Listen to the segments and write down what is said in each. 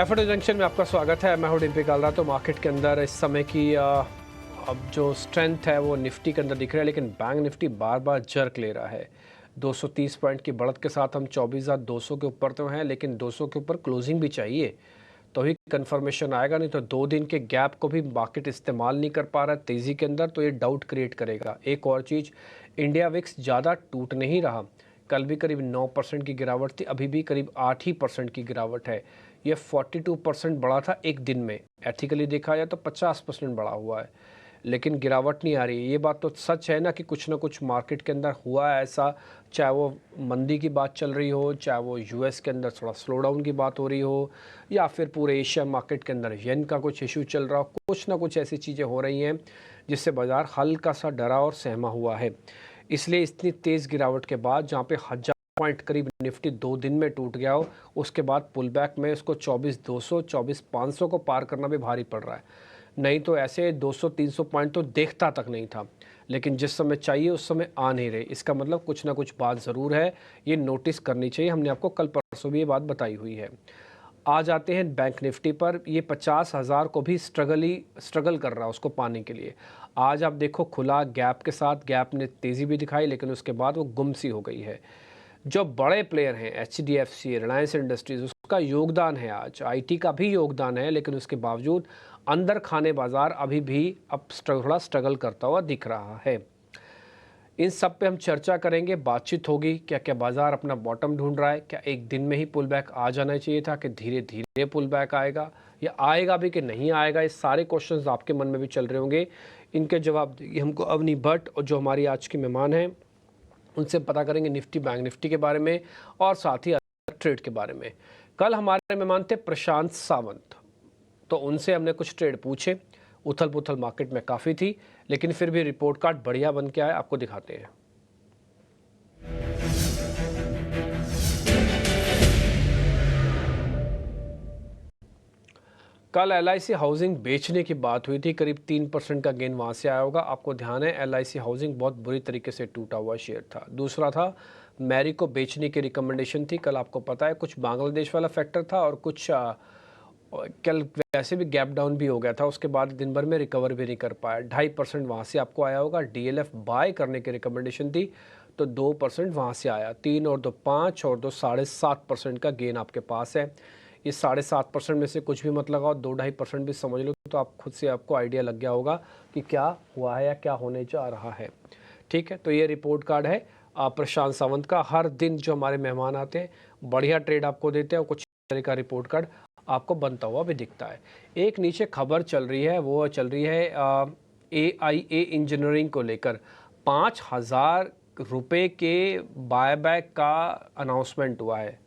एफएडो junction में आपका स्वागत है। मैं हूं डिम्पी कालरा। तो मार्केट के अंदर इस समय की अब जो स्ट्रेंथ है वो निफ्टी के अंदर दिख रहा है, लेकिन बैंक निफ्टी बार बार जर्क ले रहा है। 230 पॉइंट की बढ़त के साथ हम 24,200 के ऊपर तो हैं, लेकिन 200 के ऊपर क्लोजिंग भी चाहिए तो ही कंफर्मेशन आएगा। नहीं तो 2 दिन के गैप को भी मार्केट इस्तेमाल नहीं कर पा रहा है तेज़ी के अंदर, तो ये डाउट क्रिएट करेगा। एक और चीज़, इंडिया विक्स ज़्यादा टूट नहीं रहा। कल भी करीब 9% की गिरावट थी, अभी भी करीब 8% की गिरावट है। ये 42% बढ़ा था एक दिन में। एथिकली देखा जाए तो 50% बढ़ा हुआ है, लेकिन गिरावट नहीं आ रही है। ये बात तो सच है ना कि कुछ ना कुछ मार्केट के अंदर हुआ है ऐसा, चाहे वो मंदी की बात चल रही हो, चाहे वो यूएस के अंदर थोड़ा स्लो डाउन की बात हो रही हो, या फिर पूरे एशिया मार्केट के अंदर येन का कुछ इशू चल रहा हो। कुछ ना कुछ ऐसी चीज़ें हो रही हैं जिससे बाज़ार हल्का सा डरा और सहमा हुआ है। इसलिए इतनी तेज़ गिरावट के बाद, जहाँ पे 1000 पॉइंट करीब निफ्टी 2 दिन में टूट गया हो, उसके बाद पुल बैक में इसको 24,200 24,500 को पार करना भी भारी पड़ रहा है। नहीं तो ऐसे 200-300 पॉइंट तो देखता तक नहीं था, लेकिन जिस समय चाहिए उस समय आ नहीं रहे। इसका मतलब कुछ ना कुछ बात ज़रूर है, ये नोटिस करनी चाहिए। हमने आपको कल परसों भी ये बात बताई हुई है। आ जाते हैं बैंक निफ्टी पर। ये 50,000 को भी स्ट्रगल कर रहा है उसको पाने के लिए। आज आप देखो, खुला गैप के साथ, गैप ने तेज़ी भी दिखाई, लेकिन उसके बाद वो गुम सी हो गई है। जो बड़े प्लेयर हैं, एचडीएफसी, रिलायंस इंडस्ट्रीज, उसका योगदान है आज, आईटी का भी योगदान है, लेकिन उसके बावजूद अंदर खाने बाजार अभी भी अब थोड़ा स्ट्रगल करता हुआ दिख रहा है। इन सब पे हम चर्चा करेंगे, बातचीत होगी। क्या क्या बाजार अपना बॉटम ढूंढ रहा है? क्या एक दिन में ही पुल बैक आ जाना चाहिए था, कि धीरे धीरे पुल बैक आएगा, या आएगा भी कि नहीं आएगा? ये सारे क्वेश्चंस आपके मन में भी चल रहे होंगे। इनके जवाब देंगे हमको अवनी भट्ट, और जो हमारी आज की मेहमान हैं उनसे पता करेंगे निफ्टी बैंक निफ्टी के बारे में, और साथ ही ट्रेड के बारे में। कल हमारे मेहमान थे प्रशांत सावंत, तो उनसे हमने कुछ ट्रेड पूछे। उथल पुथल मार्केट में काफ़ी थी, लेकिन फिर भी रिपोर्ट कार्ड बढ़िया बन के आया, आपको दिखाते हैं। कल एलआईसी हाउसिंग बेचने की बात हुई थी, करीब 3% का गेन वहाँ से आया होगा। आपको ध्यान है, एलआईसी हाउसिंग बहुत बुरी तरीके से टूटा हुआ शेयर था। दूसरा था, मैरी को बेचने की रिकमेंडेशन थी। कल आपको पता है कुछ बांग्लादेश वाला फैक्टर था, और कुछ कल वैसे भी गैप डाउन भी हो गया था, उसके बाद दिन भर में रिकवर भी नहीं कर पाया। 2.5% वहाँ से आपको आया होगा। डीएलएफ बाय करने की रिकमेंडेशन थी, तो 2% वहाँ से आया। 3 और 2 5 और 2 7.5% का गेन आपके पास है। ये 7.5% में से कुछ भी मत लगाओ, 2-2.5% भी समझ लो, तो आप खुद से आपको आइडिया लग गया होगा कि क्या हुआ है या क्या होने जा रहा है। ठीक है, तो ये रिपोर्ट कार्ड है प्रशांत सावंत का। हर दिन जो हमारे मेहमान आते हैं, बढ़िया ट्रेड आपको देते हैं, और कुछ तरह का रिपोर्ट कार्ड आपको बनता हुआ भी दिखता है। एक नीचे खबर चल रही है, वो चल रही है AIA इंजीनियरिंग को लेकर। 5,000 रुपये के बायबैक का अनाउंसमेंट हुआ है।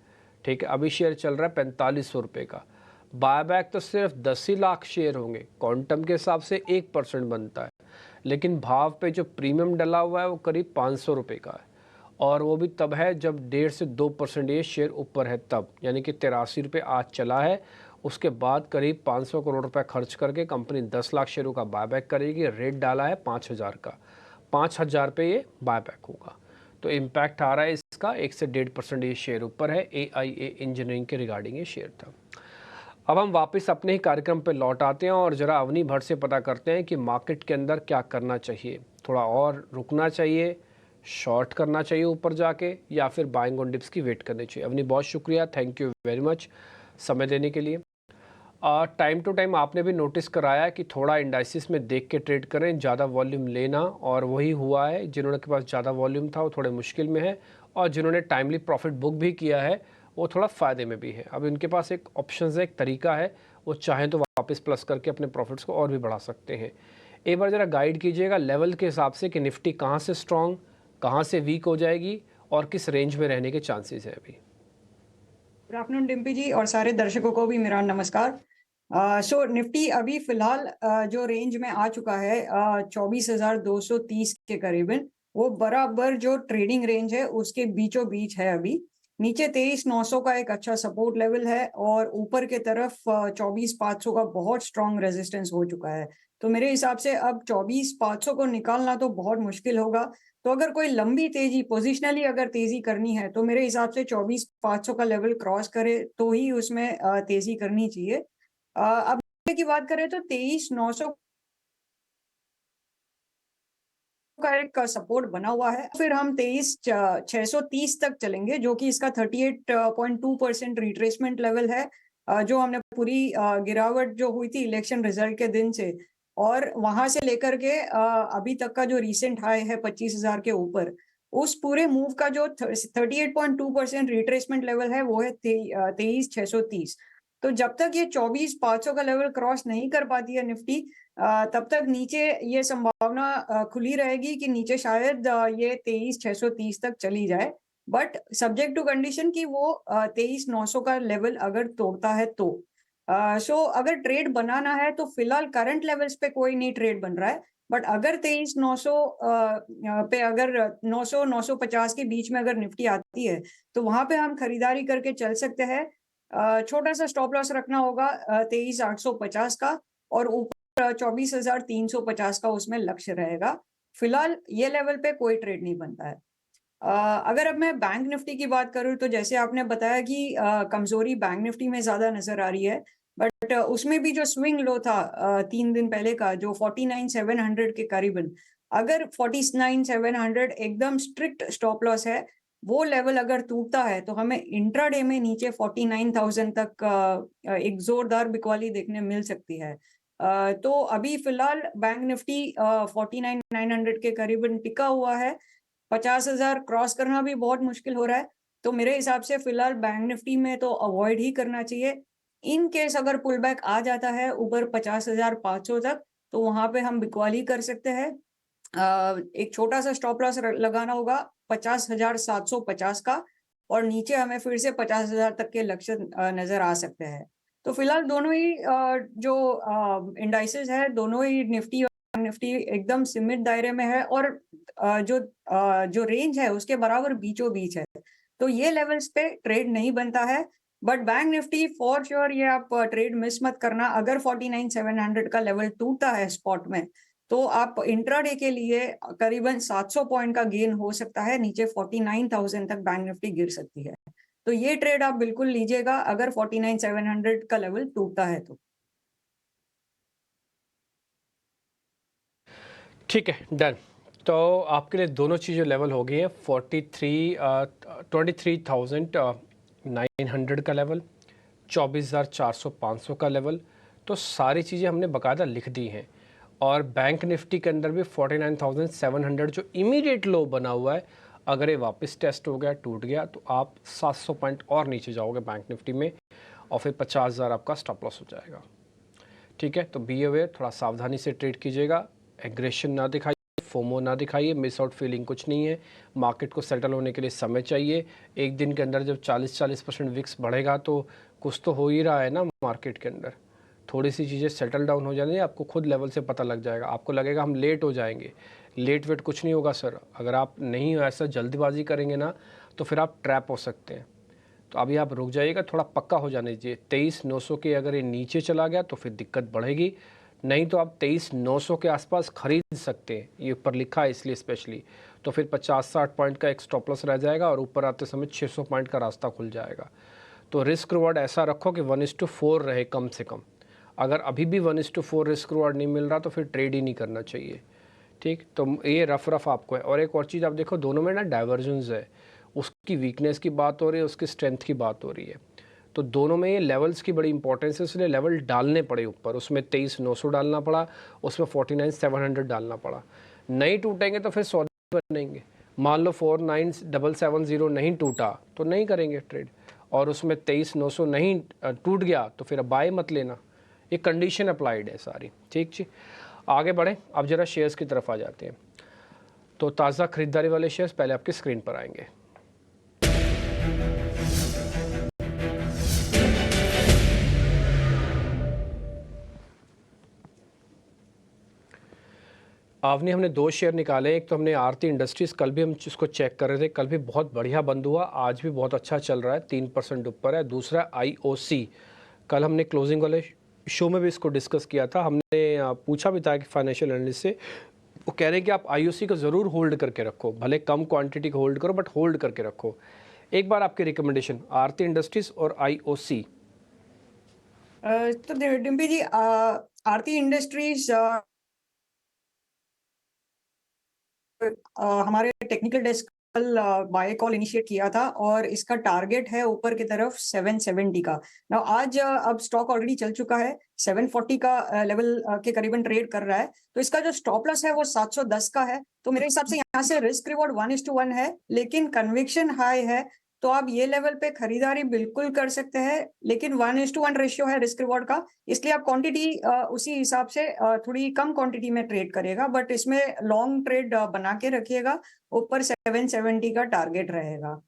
ठीक है, अभी शेयर चल रहा है 4500 रुपये का। बायबैक तो सिर्फ 10 ही लाख शेयर होंगे, क्वांटम के हिसाब से 1% बनता है, लेकिन भाव पे जो प्रीमियम डला हुआ है वो करीब 500 रुपये का है, और वो भी तब है जब 1.5 से 2% ये शेयर ऊपर है तब, यानी कि 83 रुपये आज चला है। उसके बाद करीब 500 करोड़ रुपए खर्च करके कंपनी 10 लाख शेयरों का बायबैक करेगी। रेट डाला है 5,000 का, 5,000 पे ये बायबैक होगा। तो इम्पैक्ट आ रहा है इसका, 1 से 1.5% ये शेयर ऊपर है। AIA इंजीनियरिंग के रिगार्डिंग ये शेयर था। अब हम वापस अपने ही कार्यक्रम पे लौट आते हैं, और ज़रा अवनी भट्ट से पता करते हैं कि मार्केट के अंदर क्या करना चाहिए। थोड़ा और रुकना चाहिए, शॉर्ट करना चाहिए ऊपर जाके, या फिर बाइंग ऑन डिप्स की वेट करनी चाहिए? अवनी, बहुत शुक्रिया, थैंक यू वेरी मच समय देने के लिए। टाइम टू टाइम आपने भी नोटिस कराया कि थोड़ा इंडाइसिस में देख के ट्रेड करें, ज़्यादा वॉल्यूम लेना, और वही हुआ है। जिन्होंने के पास ज़्यादा वॉल्यूम था वो थोड़े मुश्किल में है, और जिन्होंने टाइमली प्रॉफिट बुक भी किया है वो थोड़ा फ़ायदे में भी है। अब इनके पास एक ऑप्शन है, एक तरीका है, वो चाहें तो वापस प्लस करके अपने प्रॉफिट्स को और भी बढ़ा सकते हैं। एक बार ज़रा गाइड कीजिएगा लेवल के हिसाब से कि निफ्टी कहाँ से स्ट्रॉन्ग, कहाँ से वीक हो जाएगी, और किस रेंज में रहने के चांसेस है अभी। गुड आफ्टरनून डिम्पी जी, और सारे दर्शकों को भी मेरा नमस्कार। सो निफ्टी अभी फिलहाल जो रेंज में आ चुका है 24,230 के करीबन, वो बराबर जो ट्रेडिंग रेंज है उसके बीचों बीच है अभी। नीचे 23,900 का एक अच्छा सपोर्ट लेवल है और ऊपर के तरफ 24,500 का बहुत स्ट्रॉन्ग रेजिस्टेंस हो चुका है। तो मेरे हिसाब से अब 24,500 को निकालना तो बहुत मुश्किल होगा। तो अगर कोई लंबी तेजी पोजिशनली अगर तेजी करनी है तो मेरे हिसाब से 24,500 का लेवल क्रॉस करे तो ही उसमें तेजी करनी चाहिए। अब की बात करें तो 23,900 का एक सपोर्ट बना हुआ है, फिर हम 23,630 तक चलेंगे, जो कि इसका 38.2% रिट्रेसमेंट लेवल है, जो हमने पूरी गिरावट जो हुई थी इलेक्शन रिजल्ट के दिन से और वहां से लेकर के अभी तक का जो रीसेंट हाई है 25,000 के ऊपर, उस पूरे मूव का जो 38.2% रिट्रेसमेंट लेवल है वो है 23,630। तो जब तक ये 24,500 का लेवल क्रॉस नहीं कर पाती है निफ्टी, तब तक नीचे ये संभावना खुली रहेगी कि नीचे शायद ये 23,630 तक चली जाए, बट सब्जेक्ट टू कंडीशन कि वो 23,900 का लेवल अगर तोड़ता है तो। सो अगर ट्रेड बनाना है तो फिलहाल करंट लेवल्स पे कोई नहीं ट्रेड बन रहा है, बट अगर 23,900 पे अगर 900-950 के बीच में अगर निफ्टी आती है तो वहां पे हम खरीदारी करके चल सकते हैं। छोटा सा स्टॉप लॉस रखना होगा 23,850 का और 24,350 का उसमें लक्ष्य रहेगा। फिलहाल ये लेवल पे कोई ट्रेड नहीं बनता है। अगर अब मैं बैंक निफ्टी की बात करूँ तो जैसे आपने बताया कि कमजोरी बैंक निफ्टी में ज्यादा नजर आ रही है, बट उसमें भी जो स्विंग लो था 3 दिन पहले का जो 49,700 के करीबन, अगर 49,700 एकदम स्ट्रिक्ट स्टॉप लॉस है, वो लेवल अगर टूटता है तो हमें इंट्राडे में नीचे 49,000 तक एक जोरदार बिकवाली देखने मिल सकती है। तो अभी फिलहाल बैंक निफ्टी 49,900 के करीबन टिका हुआ है। 50,000 क्रॉस करना भी बहुत मुश्किल हो रहा है। तो मेरे हिसाब से फिलहाल बैंक निफ्टी में तो अवॉइड ही करना चाहिए। इन केस अगर पुल बैक आ जाता है ऊपर 50,500 तक, तो वहां पे हम बिकवाली कर सकते हैं। एक छोटा सा स्टॉप लॉस लगाना होगा 50,750 का और नीचे हमें फिर से 50,000 तक के लक्ष्य नजर आ सकते हैं। तो फिलहाल दोनों ही जो इंडाइसेस है, दोनों ही निफ्टी और निफ्टी एकदम सीमित दायरे में है और जो रेंज है उसके बराबर बीचों बीच है। तो ये लेवल्स पे ट्रेड नहीं बनता है, but bank Nifty for sure ये आप ट्रेड मिस मत करना। अगर 49,700 का लेवल टूटता है स्पॉट में तो आप इंट्राडे के लिए करीबन 700 पॉइंट का गेन हो सकता है, नीचे 49,000 तक बैंक निफ्टी गिर सकती है। तो ये ट्रेड आप बिल्कुल लीजिएगा अगर 49,700 का लेवल टूटता है तो। ठीक है, डन। तो आपके लिए दोनों चीज़ें लेवल हो गई हैं। 23,900 का लेवल, 24,400-500 का लेवल। तो सारी चीज़ें हमने बाकायदा लिख दी हैं और बैंक निफ्टी के अंदर भी 49,700 जो इमीडिएट लो बना हुआ है, अगर ये वापस टेस्ट हो गया, टूट गया, तो आप 700 पॉइंट और नीचे जाओगे बैंक निफ्टी में और फिर 50,000 आपका स्टॉप लॉस हो जाएगा। ठीक है, तो बी अवेयर, थोड़ा सावधानी से ट्रेड कीजिएगा, एग्रेशन ना दिखाइए, फोमो ना दिखाइए, मिस आउट फीलिंग कुछ नहीं है। मार्केट को सेटल होने के लिए समय चाहिए। एक दिन के अंदर जब 40% विक्स बढ़ेगा तो कुछ तो हो ही रहा है ना मार्केट के अंदर। थोड़ी सी चीज़ें सेटल डाउन हो जाएंगी, आपको खुद लेवल से पता लग जाएगा। आपको लगेगा हम लेट हो जाएंगे, लेट वेट कुछ नहीं होगा सर। अगर आप नहीं ऐसा जल्दबाजी करेंगे ना तो फिर आप ट्रैप हो सकते हैं। तो अभी आप रुक जाइएगा, थोड़ा पक्का हो जाने दीजिए। 23,900 के अगर ये नीचे चला गया तो फिर दिक्कत बढ़ेगी, नहीं तो आप 23,900 के आसपास खरीद सकते हैं। ये ऊपर लिखा है इसलिए स्पेशली। तो फिर 50-60 पॉइंट का एक स्टॉप लॉस रह जाएगा और ऊपर आते समय 600 पॉइंट का रास्ता खुल जाएगा। तो रिस्क रिवॉर्ड ऐसा रखो कि 1:4 रहे कम से कम। अगर अभी भी 1:4 रिस्क रिवॉर्ड नहीं मिल रहा तो फिर ट्रेड ही नहीं करना चाहिए। ठीक, तो ये रफ आपको है। और एक और चीज़ आप देखो, दोनों में ना डाइवर्जेंस है। उसकी वीकनेस की बात हो रही है, उसकी स्ट्रेंथ की बात हो रही है। तो दोनों में ये लेवल्स की बड़ी इंपॉर्टेंस है, इसलिए लेवल डालने पड़े ऊपर। उसमें 23,900 डालना पड़ा, उसमें 49,700 डालना पड़ा। नहीं टूटेंगे तो फिर सौदे बनेंगे। मान लो 49,770 नहीं टूटा तो नहीं करेंगे ट्रेड, और उसमें 23,900 नहीं टूट गया तो फिर बाय मत लेना। ये कंडीशन अप्लाइड है सारी। ठीक जी, आगे बढ़ें। अब जरा शेयर्स की तरफ आ जाते हैं। तो ताज़ा खरीदारी वाले शेयर्स पहले आपकी स्क्रीन पर आएंगे। आपने हमने 2 शेयर निकाले, एक तो हमने आरती इंडस्ट्रीज़, कल भी हम इसको चेक कर रहे थे, कल भी बहुत बढ़िया बंद हुआ, आज भी बहुत अच्छा चल रहा है, 3% ऊपर है। दूसरा आईओसी, कल हमने क्लोजिंग वाले शो में भी इसको डिस्कस किया था, हमने पूछा भी था कि फाइनेंशियल एनालिस्ट से, वो कह रहे हैं कि आप आईओसी को ज़रूर होल्ड करके रखो, भले कम क्वांटिटी को होल्ड करो बट होल्ड करके रखो। एक बार आपकी रिकमेंडेशन आरती इंडस्ट्रीज़ और आईओसी। तो डिम्पी जी, आरती इंडस्ट्रीज हमारे टेक्निकल डेस्क कल बाय कॉल इनिशिएट किया था और इसका टारगेट है ऊपर की तरफ 770 का। नाउ आज अब स्टॉक ऑलरेडी चल चुका है, 740 का लेवल के करीबन ट्रेड कर रहा है, तो इसका जो स्टॉप लॉस है वो 710 का है। तो मेरे हिसाब से यहाँ से रिस्क रिवॉर्ड 1:1 है, लेकिन कन्विक्शन हाई है, तो आप ये लेवल पे खरीदारी बिल्कुल कर सकते हैं, लेकिन 1:1 रेशियो है रिस्क रिवॉर्ड का, इसलिए आप क्वांटिटी उसी हिसाब से थोड़ी कम क्वांटिटी में ट्रेड करेगा, बट इसमें लॉन्ग ट्रेड बना के रखिएगा, ऊपर 770 का टारगेट रहेगा।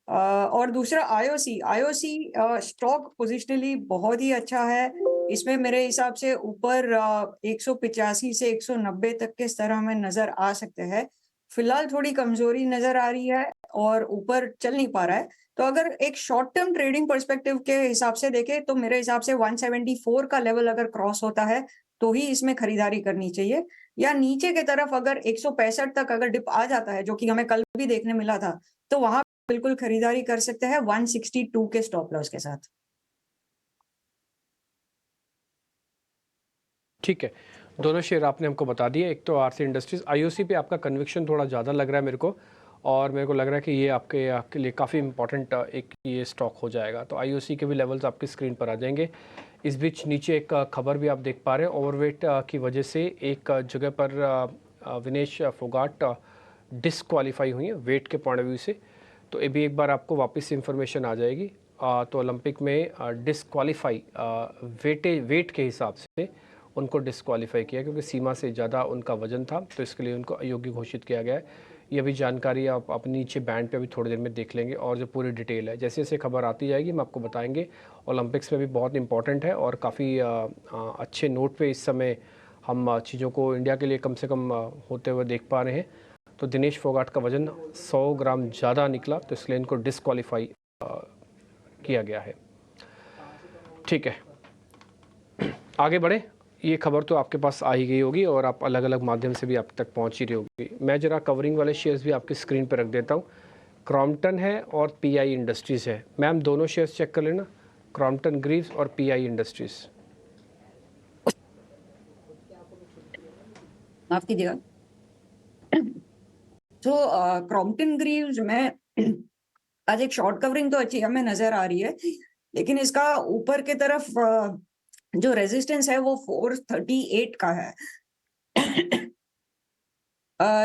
और दूसरा आईओसी स्टॉक पोजिशनली बहुत ही अच्छा है, इसमें मेरे हिसाब से ऊपर 185 से 190 तक के स्तर हमें नजर आ सकते हैं। फिलहाल थोड़ी कमजोरी नजर आ रही है और ऊपर चल नहीं पा रहा है, तो अगर एक शॉर्ट टर्म ट्रेडिंग पर्सपेक्टिव के हिसाब से देखें तो मेरे हिसाब से 174 का लेवल अगर क्रॉस होता है तो ही इसमें खरीदारी करनी चाहिए, या नीचे की तरफ अगर 165 तक अगर डिप आ जाता है, जो कि हमें कल भी देखने मिला था, तो वहां बिल्कुल खरीदारी कर सकते हैं 162 के स्टॉप लॉस के साथ। ठीक है, दोनों शेयर आपने हमको बता दिए। एक तो आरती इंडस्ट्रीज़, आईओसी पे आपका कन्विक्शन थोड़ा ज़्यादा लग रहा है मेरे को, और मेरे को लग रहा है कि ये आपके लिए काफ़ी इंपॉर्टेंट एक ये स्टॉक हो जाएगा। तो आईओसी के भी लेवल्स आपकी स्क्रीन पर आ जाएंगे। इस बीच नीचे एक खबर भी आप देख पा रहे हैं, ओवरवेट की वजह से एक जगह पर विनेश फोगाट डिसक्वालीफाई हुई है वेट के पॉइंट ऑफ व्यू से, तो ये भी एक बार आपको वापस इन्फॉर्मेशन आ जाएगी। तो ओलंपिक में डिसक्वालीफाई वेट के हिसाब से उनको डिसक्वालीफाई किया, क्योंकि सीमा से ज़्यादा उनका वजन था, तो इसके लिए उनको अयोग्य घोषित किया गया है। ये भी जानकारी आप अपने नीचे बैंड पे अभी थोड़ी देर में देख लेंगे, और जो पूरी डिटेल है जैसे जैसे खबर आती जाएगी हम आपको बताएंगे। ओलंपिक्स में भी बहुत इंपॉर्टेंट है और काफ़ी अच्छे नोट पे इस समय हम चीज़ों को इंडिया के लिए कम से कम होते हुए देख पा रहे हैं। तो दिनेश फोगाट का वजन 100 ग्राम ज़्यादा निकला, तो इसलिए इनको डिसक्वालीफाई किया गया है। ठीक है, आगे बढ़े। ये खबर तो आपके पास आ ही गई होगी और आप अलग अलग माध्यम से भी आप तक पहुंच ही रही होगी। मैं ज़रा कवरिंग वाले शेयर्स भी आपकी स्क्रीन पर रख देता हूँ। क्रॉम्पटन है और पीआई इंडस्ट्रीज़ है। मैम दोनों शेयर्स चेक कर लेना, क्रॉम्पटन ग्रीव्स और पीआई इंडस्ट्रीज़। माफ कीजिएगा। तो क्रॉम्पटन ग्रीव्स में आज एक शॉर्ट कवरिंग तो अच्छी हमें नजर आ रही है, लेकिन इसका ऊपर की तरफ जो रेजिस्टेंस है वो 438 का है।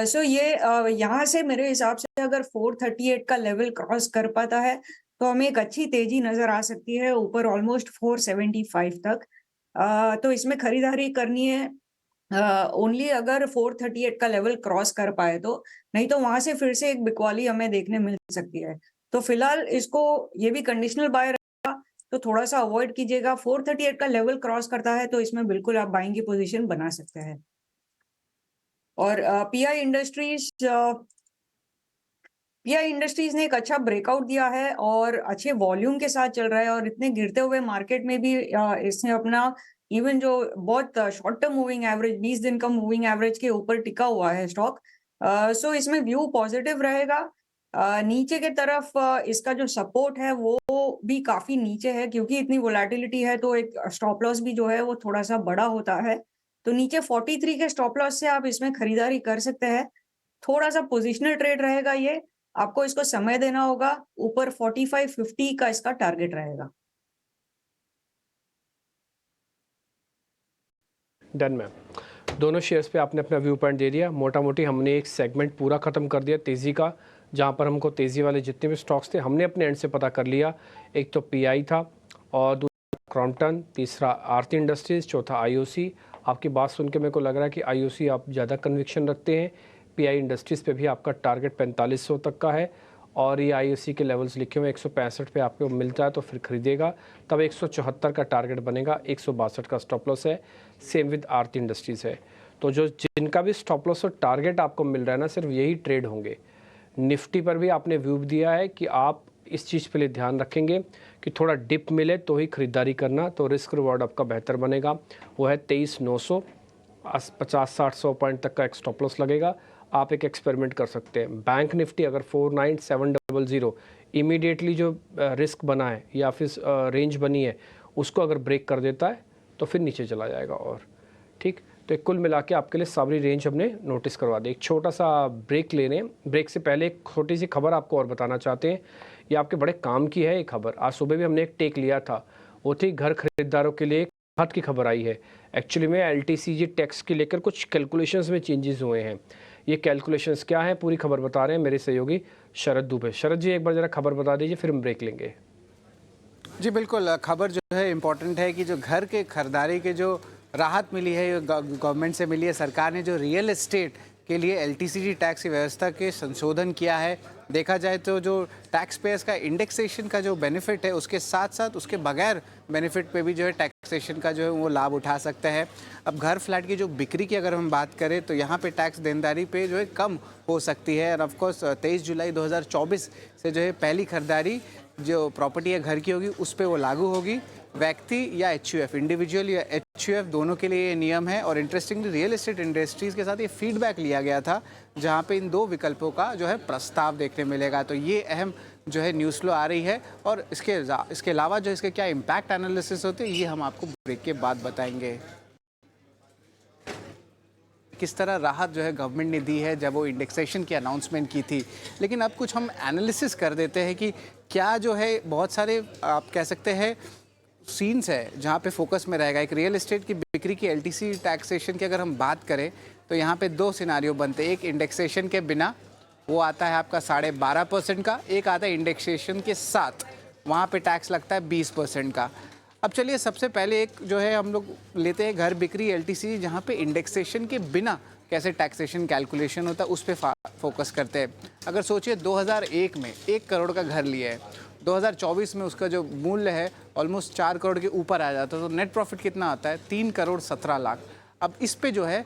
सो ये यहाँ से मेरे हिसाब से अगर 438 का लेवल क्रॉस कर पाता है तो हमें एक अच्छी तेजी नजर आ सकती है ऊपर ऑलमोस्ट 475 तक। तो इसमें खरीदारी करनी है ओनली अगर 438 का लेवल क्रॉस कर पाए तो, नहीं तो वहां से फिर से एक बिकवाली हमें देखने मिल सकती है। तो फिलहाल इसको ये भी कंडीशनल बाय रहेगा, तो थोड़ा सा अवॉइड कीजिएगा। 438 का लेवल क्रॉस करता है तो इसमें बिल्कुल आप बाइंग की पोजीशन बना सकते हैं। और पीआई इंडस्ट्रीज ने एक अच्छा ब्रेकआउट दिया है और अच्छे वॉल्यूम के साथ चल रहा है, और इतने गिरते हुए मार्केट में भी इसने अपना इवन जो बहुत शॉर्ट टर्म मूविंग एवरेज 20 दिन का मूविंग एवरेज के ऊपर टिका हुआ है स्टॉक। सो इसमें व्यू पॉजिटिव रहेगा। नीचे के तरफ इसका जो सपोर्ट है वो भी काफी नीचे है, क्योंकि इतनी वोलेटिलिटी है तो एक स्टॉप लॉस भी जो है वो थोड़ा सा बड़ा होता है। तो नीचे 43 के स्टॉप लॉस से आप इसमें खरीदारी कर सकते हैं। थोड़ा सा पोजिशनल ट्रेड रहेगा ये, आपको इसको समय देना होगा। ऊपर 45-50 का इसका टारगेट रहेगा। डन मैम, दोनों शेयर्स पे आपने अपना व्यू पॉइंट दे दिया। मोटा मोटी हमने एक सेगमेंट पूरा ख़त्म कर दिया तेज़ी का, जहाँ पर हमको तेज़ी वाले जितने भी स्टॉक्स थे हमने अपने एंड से पता कर लिया। एक तो पीआई था, और दूसरा क्रॉम्पटन, तीसरा आरती इंडस्ट्रीज़, चौथा आईओसी। आपकी बात सुन के मेरे को लग रहा है कि आईओसी आप ज़्यादा कन्विक्शन रखते हैं। पीआई इंडस्ट्रीज़ पे भी आपका टारगेट 4500 तक का है, और ये आईओसी के लेवल्स लिखे हुए 165 पे आपको मिलता है तो फिर खरीदेगा। तब 174 का टारगेट बनेगा, 162 का स्टॉप लॉस है। सेम विद आरती इंडस्ट्रीज़ है। तो जो जिनका भी स्टॉप लॉस और टारगेट आपको मिल रहा है ना, सिर्फ यही ट्रेड होंगे। निफ्टी पर भी आपने व्यू दिया है कि आप इस चीज़ पे लिए ध्यान रखेंगे कि थोड़ा डिप मिले तो ही ख़रीदारी करना, तो रिस्क रिवॉर्ड आपका बेहतर बनेगा। वो है 23,900, 50-60-100 पॉइंट तक का एक स्टॉप लॉस लगेगा। आप एक एक्सपेरिमेंट कर सकते हैं। बैंक निफ्टी अगर 49700 इमीडिएटली जो रिस्क बना है या फिर रेंज बनी है उसको अगर ब्रेक कर देता है तो फिर नीचे चला जाएगा। और ठीक, तो एक कुल मिला के आपके लिए सारी रेंज हमने नोटिस करवा दी। एक छोटा सा ब्रेक लेने, ब्रेक से पहले एक छोटी सी खबर आपको और बताना चाहते हैं। ये आपके बड़े काम की है ये खबर। आज सुबह भी हमने एक टेक लिया था, वो थी घर खरीदारों के लिए राहत की खबर आई है। एक्चुअली में एलटीसीजी टैक्स के लेकर कुछ कैलकुलेशंस में चेंजेस हुए हैं। ये कैलकुलेशंस क्या है, पूरी खबर बता रहे हैं मेरे सहयोगी शरद दुबे। शरद जी, एक बार ज़रा खबर बता दीजिए, फिर हम ब्रेक लेंगे। जी बिल्कुल, खबर जो है इम्पोर्टेंट है कि जो घर के खरीदारी के जो राहत मिली है गवर्नमेंट से मिली है। सरकार ने जो रियल एस्टेट के लिए एलटीसीजी टैक्स की व्यवस्था के संशोधन किया है। देखा जाए तो जो टैक्स पेयर्स का इंडेक्सेशन का जो बेनिफिट है उसके साथ साथ उसके बगैर बेनिफिट पे भी जो है टैक्सेशन का जो है वो लाभ उठा सकते हैं। अब घर फ्लैट की जो बिक्री की अगर हम बात करें तो यहाँ पे टैक्स देनदारी पे जो है कम हो सकती है। और ऑफकोर्स 23 जुलाई 2024 से जो है पहली खरीदारी जो प्रॉपर्टी या घर की होगी उस पर वो लागू होगी। व्यक्ति या एचयूएफ, इंडिविजुअल या एचयूएफ, दोनों के लिए ये नियम है। और इंटरेस्टिंगली रियल एस्टेट इंडस्ट्रीज़ के साथ ये फीडबैक लिया गया था जहाँ पे इन दो विकल्पों का जो है प्रस्ताव देखने मिलेगा। तो ये अहम जो है न्यूज़ फ्लो आ रही है। और इसके अलावा जो इसके क्या इम्पैक्ट एनालिसिस होते हैं ये हम आपको ब्रेक के बाद बताएंगे। किस तरह राहत जो है गवर्नमेंट ने दी है जब वो इंडेक्सेशन की अनाउंसमेंट की थी। लेकिन अब कुछ हम एनालिसिस कर देते हैं कि क्या जो है बहुत सारे आप कह सकते हैं सीन्स है जहाँ पे फोकस में रहेगा। एक रियल एस्टेट की बिक्री की एलटीसी टैक्सेशन की अगर हम बात करें तो यहाँ पे दो सिनारियो बनते हैं। एक इंडेक्सेशन के बिना, वो आता है आपका 12.5% का। एक आता है इंडेक्सेशन के साथ, वहाँ पे टैक्स लगता है 20% का। अब चलिए सबसे पहले एक जो है हम लोग लेते हैं घर बिक्री एलटीसी, जहाँ पे इंडेक्सेशन के बिना कैसे टैक्सेशन कैलकुलेशन होता है उस पर फोकस करते हैं। अगर सोचिए 2001 में 1 करोड़ का घर लिया है, 2024 में उसका जो मूल्य है ऑलमोस्ट 4 करोड़ के ऊपर आ जाता है, तो नेट प्रॉफिट कितना आता है 3 करोड़ 17 लाख। अब इस पे जो है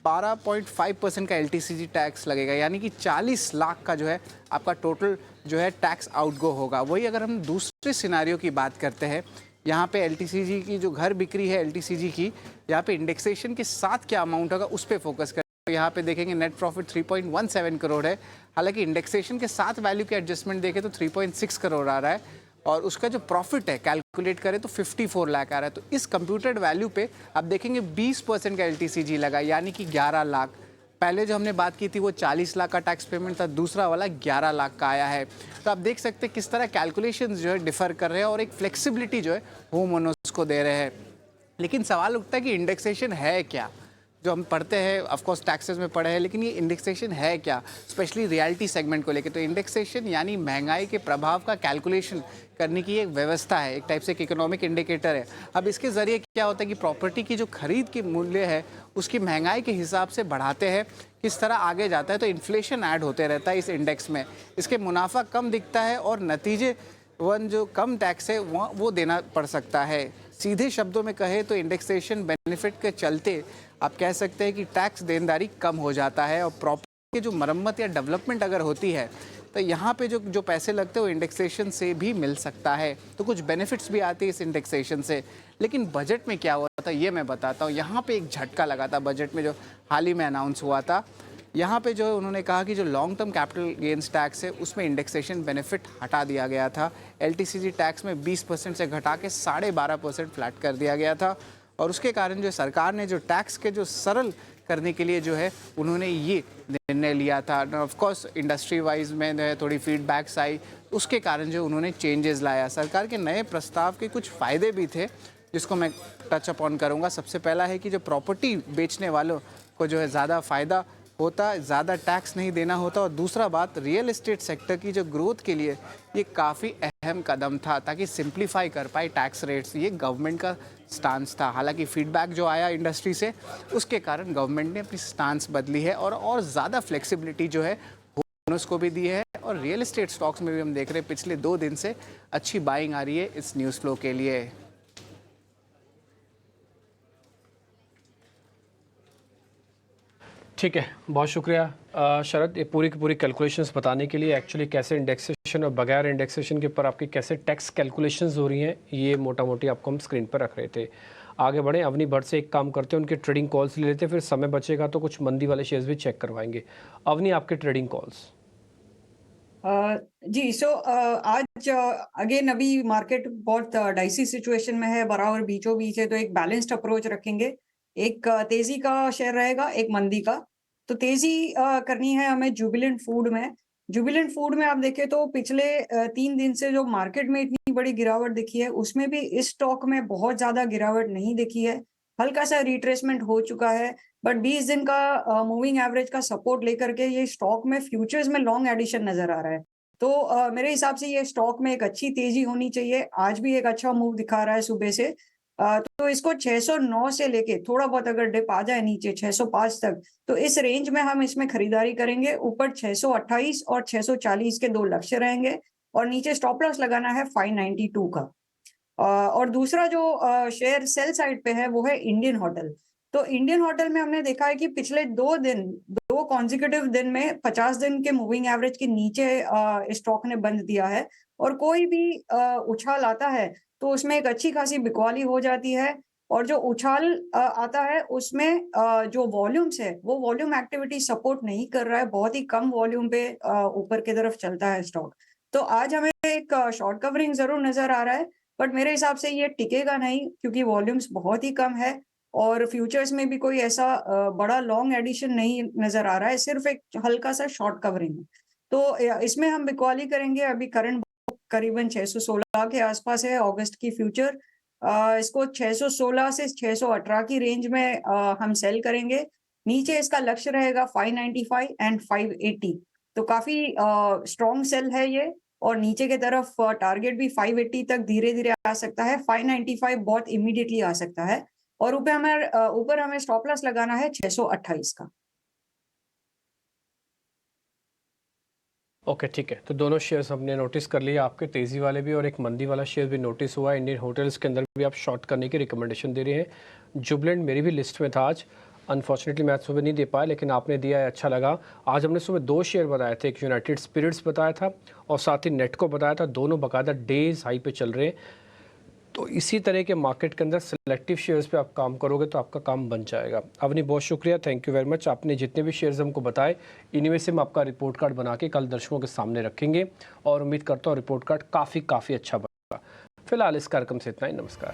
12.5% का एलटीसीजी टैक्स लगेगा, यानी कि 40 लाख का जो है आपका टोटल जो है टैक्स आउटगो होगा। वही अगर हम दूसरे सिनारियो की बात करते हैं, यहाँ पे एलटीसीजी की जो घर बिक्री है एलटीसीजी की, यहाँ पे इंडेक्सेशन के साथ क्या अमाउंट होगा उस पर फोकस कर। यहाँ पे देखेंगे नेट प्रॉफिट 3.17 करोड़ है। हालांकि इंडेक्सेशन के साथ वैल्यू के एडजस्टमेंट देखें तो 3.6 करोड़ आ रहा है। और उसका जो प्रॉफिट है कैलकुलेट करें तो 54 लाख आ रहा है। तो इस कंप्यूटेड वैल्यू पे आप देखेंगे 20% का एलटीसीजी लगा, यानी कि 11 लाख। पहले जो हमने बात की थी वो 40 लाख का टैक्स पेमेंट था, दूसरा वाला 11 लाख का आया है। तो आप देख सकते हैं किस तरह कैलकुलेशंस जो है डिफर कर रहे हैं और एक फ्लेक्सिबिलिटी जो है होम ओनर्स को दे रहे हैं। लेकिन सवाल उठता है कि इंडेक्सेशन है क्या। जो हम पढ़ते हैं ऑफकोर्स टैक्सेस में पढ़े हैं, लेकिन ये इंडेक्सेशन है क्या, स्पेशली रियल्टी सेगमेंट को लेकर। तो इंडेक्सेशन यानी महंगाई के प्रभाव का कैलकुलेशन करने की एक व्यवस्था है, एक टाइप से एक इकोनॉमिक इंडिकेटर है। अब इसके ज़रिए क्या होता है कि प्रॉपर्टी की जो खरीद की मूल्य है उसकी महंगाई के हिसाब से बढ़ाते हैं, किस तरह आगे जाता है। तो इन्फ्लेशन ऐड होते रहता है इस इंडेक्स में। इसके मुनाफा कम दिखता है और नतीजे जो कम टैक्स है वो देना पड़ सकता है। सीधे शब्दों में कहे तो इंडेक्सेशन बेनिफिट के चलते आप कह सकते हैं कि टैक्स देनदारी कम हो जाता है। और प्रॉपर्टी की जो मरम्मत या डेवलपमेंट अगर होती है तो यहाँ पे जो पैसे लगते हैं वो इंडेक्सेशन से भी मिल सकता है। तो कुछ बेनिफिट्स भी आते हैं इस इंडेक्सेशन से। लेकिन बजट में क्या हुआ था ये मैं बताता हूँ। यहाँ पे एक झटका लगा था बजट में जो हाल ही में अनाउंस हुआ था। यहाँ पे जो है उन्होंने कहा कि जो long term capital gains tax है उसमें इंडेक्सेशन बेनिफिट हटा दिया गया था। एलटीसीजी टैक्स में 20% से घटा के 12.5% फ्लैट कर दिया गया था। और उसके कारण जो सरकार ने जो टैक्स के जो सरल करने के लिए जो है उन्होंने ये निर्णय लिया था। ऑफकोर्स इंडस्ट्री वाइज में जो है थोड़ी फीडबैक्स आई, उसके कारण जो उन्होंने चेंजेस लाया। सरकार के नए प्रस्ताव के कुछ फ़ायदे भी थे जिसको मैं टच अपॉन करूँगा। सबसे पहला है कि जो प्रॉपर्टी बेचने वालों को जो है ज़्यादा फ़ायदा होता, ज़्यादा टैक्स नहीं देना होता। और दूसरा बात, रियल एस्टेट सेक्टर की जो ग्रोथ के लिए ये काफ़ी अहम कदम था ताकि सिंप्लीफाई कर पाए टैक्स रेट्स। ये गवर्नमेंट का स्टांस था। हालांकि फीडबैक जो आया इंडस्ट्री से उसके कारण गवर्नमेंट ने अपनी स्टांस बदली है और ज़्यादा फ्लेक्सिबिलिटी जो है ओनर्स को भी दी है। और रियल एस्टेट स्टॉक्स में भी हम देख रहे हैं पिछले 2 दिन से अच्छी बाइंग आ रही है इस न्यूज़ फ्लो के लिए। ठीक है, बहुत शुक्रिया शरद, ये पूरी की पूरी कैलकुलेशंस बताने के लिए। एक्चुअली कैसे इंडेक्सेशन और बगैर इंडेक्सेशन के ऊपर आपकी कैसे टैक्स कैलकुलेशंस हो रही हैं, ये मोटा मोटी आपको हम स्क्रीन पर रख रहे थे। आगे बढ़ें, अवनी भट्ट से एक काम करते हैं, उनके ट्रेडिंग कॉल्स ले लेते हैं, फिर समय बचेगा तो कुछ मंदी वाले शेयर्स भी चेक करवाएंगे। अवनी, आपके ट्रेडिंग कॉल्स। जी, सो आज अगेन अभी मार्केट बहुत डाइसी सिचुएशन में है, बराबर बीचों बीच है, तो एक बैलेंस्ड अप्रोच रखेंगे। एक तेजी का शेयर रहेगा, एक मंदी का। तो तेजी करनी है हमें जुबिलेंट फूड में। जुबिलेंट फूड में आप देखें तो पिछले 3 दिन से जो मार्केट में इतनी बड़ी गिरावट दिखी है, उसमें भी इस स्टॉक में बहुत ज़्यादा गिरावट नहीं दिखी है। हल्का-सा रिट्रेसमेंट हो चुका है, बट 20 दिन का मूविंग एवरेज का सपोर्ट लेकर के ये स्टॉक में फ्यूचर्स में लॉन्ग एडिशन नज़र आ रहा है। तो मेरे हिसाब से ये स्टॉक में एक अच्छी तेजी होनी चाहिए। आज भी एक अच्छा मूव दिखा रहा है सुबह से। तो इसको 609 से लेके थोड़ा बहुत अगर डिप आ जाए नीचे 605 तक, तो इस रेंज में हम इसमें खरीदारी करेंगे। ऊपर 628 और 640 के 2 लक्ष्य रहेंगे और नीचे स्टॉप लॉस लगाना है 592 का। और दूसरा जो शेयर सेल साइड पे है वो है इंडियन होटल। तो इंडियन होटल में हमने देखा है कि पिछले 2 कॉन्जिक्यूटिव दिन में 50 दिन के मूविंग एवरेज के नीचे स्टॉक ने बंद दिया है और कोई भी उछाल आता है तो उसमें एक अच्छी खासी बिकवाली हो जाती है और जो उछाल आता है उसमें जो वॉल्यूम्स है वो वॉल्यूम एक्टिविटी सपोर्ट नहीं कर रहा है, बहुत ही कम वॉल्यूम पे ऊपर की तरफ चलता है स्टॉक। तो आज हमें एक शॉर्ट कवरिंग जरूर नजर आ रहा है, बट मेरे हिसाब से ये टिकेगा नहीं क्योंकि वॉल्यूम्स बहुत ही कम है और फ्यूचर्स में भी कोई ऐसा बड़ा लॉन्ग एडिशन नहीं नजर आ रहा है, सिर्फ एक हल्का सा शॉर्ट कवरिंग है। तो इसमें हम बिकवाली करेंगे। अभी करंट करीबन 616 के आसपास है अगस्त की फ्यूचर। इसको 616 से 618 की रेंज में हम सेल करेंगे। नीचे इसका लक्ष्य रहेगा 595 एंड 580। तो काफी स्ट्रॉन्ग सेल है ये और नीचे की तरफ टारगेट भी 580 तक धीरे धीरे आ सकता है। 595 बहुत इमीडिएटली आ सकता है और ऊपर हमें स्टॉप लॉस लगाना है 628 का। ओके, ठीक है, तो दोनों शेयर्स हमने नोटिस कर लिए, आपके तेज़ी वाले भी और एक मंदी वाला शेयर भी नोटिस हुआ है। इंडियन होटल्स के अंदर भी आप शॉर्ट करने की रिकमेंडेशन दे रहे हैं। जुबलेंट मेरी भी लिस्ट में था आज, अनफॉर्चुनेटली मैं सुबह नहीं दे पाया, लेकिन आपने दिया है, अच्छा लगा। आज हमने सुबह 2 शेयर बताए थे, एक यूनाइटेड स्पिरिट्स बताया था और साथ ही नेटको बताया था। दोनों बाकायदा डेज हाई पे चल रहे हैं। तो इसी तरह के मार्केट के अंदर सिलेक्टिव शेयर्स पे आप काम करोगे तो आपका काम बन जाएगा। अवनी, बहुत शुक्रिया, थैंक यू वेरी मच। आपने जितने भी शेयर्स हमको बताए, इनमें से हम आपका रिपोर्ट कार्ड बना के कल दर्शकों के सामने रखेंगे और उम्मीद करता हूँ रिपोर्ट कार्ड काफ़ी अच्छा बनेगा। फिलहाल इस कार्यक्रम से इतना ही, नमस्कार।